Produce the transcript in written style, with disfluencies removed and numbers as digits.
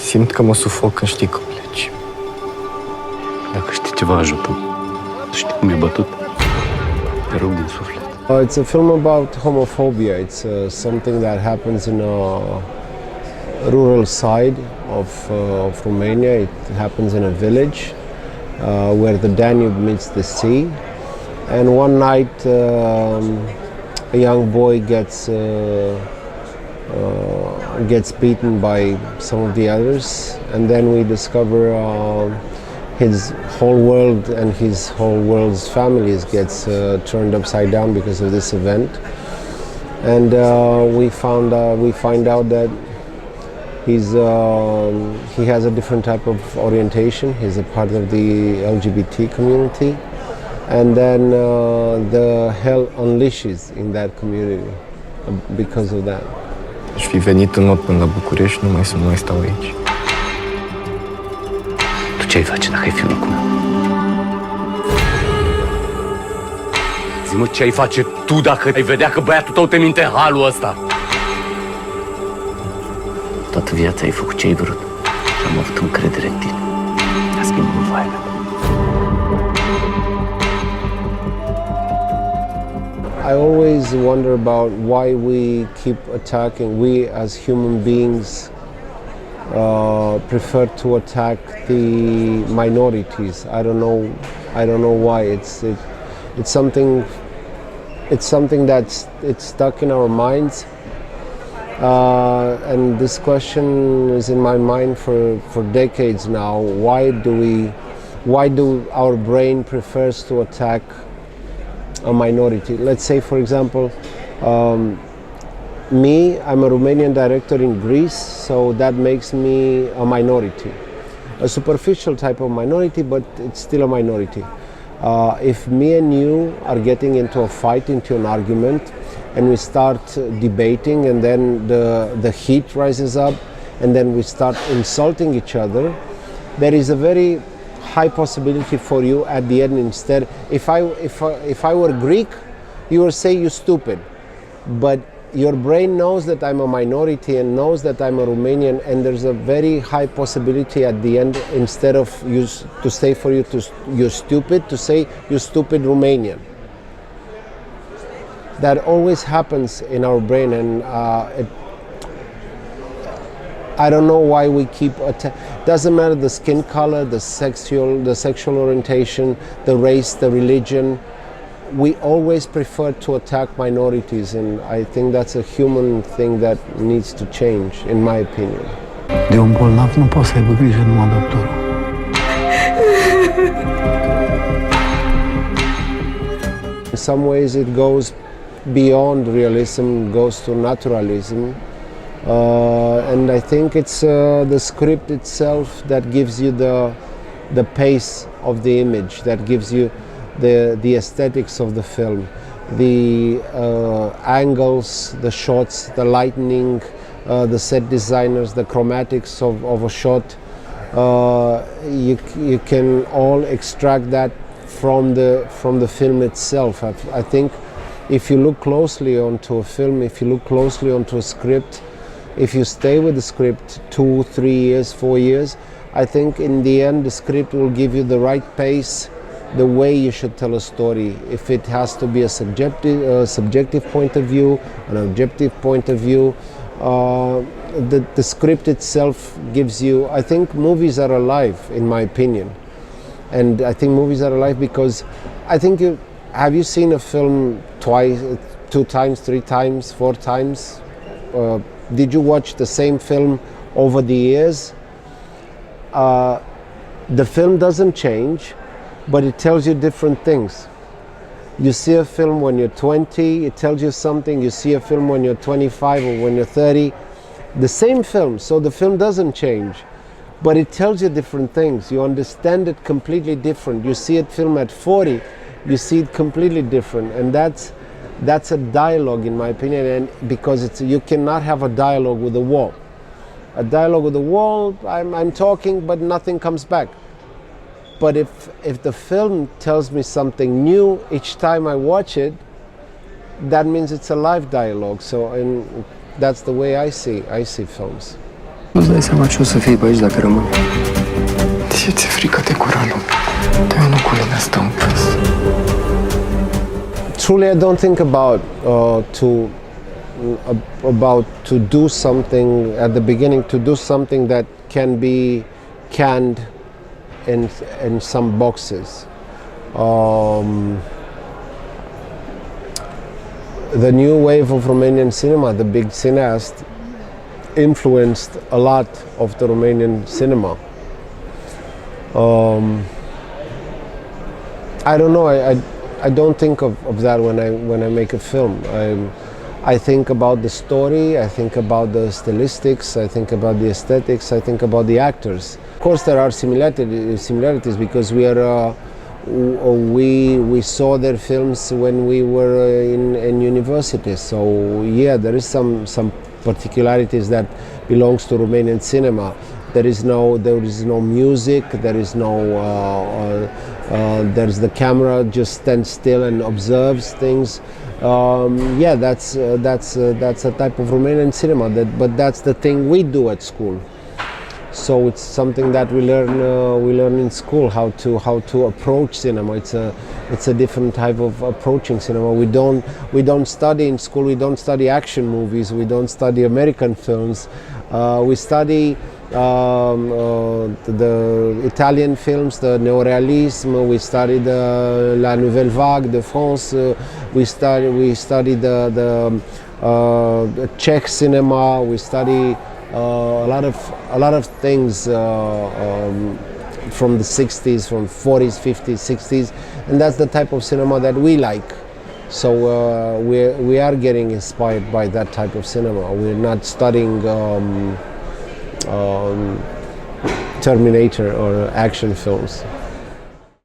Simt că mă sufoc când știi că pleci. Dacă știi ceva, ajută-mă. Tu știi cum e bătut? Te rog din suflet. It's a film about homophobia. It's something that happens in a rural side of Romania. It happens in a village where the Danube meets the sea. And one night a young boy gets beaten by some of the others, and then we discover his whole world and his whole world's families gets turned upside down because of this event. And we find out that he has a different type of orientation. He's a part of the LGBT community, and then the hell unleashes in that community because of that. Aș fi venit în not până la București, numai să nu mai stau aici. Tu ce ai face dacă ai fi în locul meu? Zi-mă, ce ai face tu dacă ai vedea că băiatul tău te minte în halul ăsta? Toată viața ai făcut ce ai vrut și am avut încredere în tine. A schimbat foaia. I always wonder about why we keep attacking. We as human beings prefer to attack the minorities. I don't know why. It's something that's stuck in our minds. And this question is in my mind for decades now. Why do our brain prefers to attack a minority? Let's say, for example, me, I'm a Romanian director in Greece, so that makes me a minority. A superficial type of minority, but it's still a minority. If me and you are getting into a fight, into an argument, and we start debating, and then the heat rises up, and then we start insulting each other, there is a very high possibility for you at the end. Instead, if I were Greek, you would say you stupid, but your brain knows that I'm a minority and knows that I'm a Romanian, and there's a very high possibility at the end, instead of to say for you to you're stupid, to say you stupid Romanian. That always happens in our brain, and I don't know why we keep doesn't matter the skin color, the sexual orientation, the race, the religion. We always prefer to attack minorities, and I think that's a human thing that needs to change, in my opinion. De un bolnav nu poți să aibă grijă numai doctorul. In some ways it goes beyond realism, goes to naturalism. And I think it's the script itself that gives you the pace of the image, that gives you the aesthetics of the film, the angles, the shots, the lighting, the set designers, the chromatics of a shot. You can all extract that from the film itself. I think if you look closely onto a film, if you look closely onto a script, if you stay with the script 2, 3 years, 4 years, I think in the end the script will give you the right pace, the way you should tell a story. If it has to be a subjective point of view, an objective point of view, the script itself gives you. I think movies are alive, in my opinion, and I think movies are alive because I think have you seen a film twice, 2 times, 3 times, 4 times? Did you watch the same film over the years? The film doesn't change, but it tells you different things. You see a film when you're 20, it tells you something. You see a film when you're 25 or when you're 30, the same film, so the film doesn't change, but it tells you different things. You understand it completely different. You see a film at 40, you see it completely different, and that's a dialogue, in my opinion, and because you cannot have a dialogue with a wall. A dialogue with a wall, I'm talking, but nothing comes back. But if the film tells me something new each time I watch it, that means it's a live dialogue. So, and that's the way I see films. Nu-ți dai seama ce o să fii pe aici dacă rămân? Ție-ți frică de curalul. Dar eu nu cu lumea stau în pas. Truly, I don't think about to do something at the beginning, to do something that can be canned in some boxes. The new wave of Romanian cinema, the big cineasts, influenced a lot of the Romanian cinema. I don't know. I don't think of that when I make a film. I think about the story. I think about the stylistics. I think about the aesthetics. I think about the actors. Of course, there are similarities because we saw their films when we were in university. So yeah, there is some particularities that belongs to Romanian cinema. There is no music. There is no. There's the camera just stands still and observes things. Yeah, that's a type of Romanian cinema. But that's the thing we do at school. So it's something that we learn in school, how to approach cinema. It's a different type of approaching cinema. We don't study in school. We don't study action movies. We don't study American films. We study the Italian films, the neorealism. We study the La Nouvelle Vague de France. We study the Czech cinema. We study a lot of things from the 60s, from 40s, 50s, 60s, and that's the type of cinema that we like. So we are getting inspired by that type of cinema. We're not studying Terminator or action films.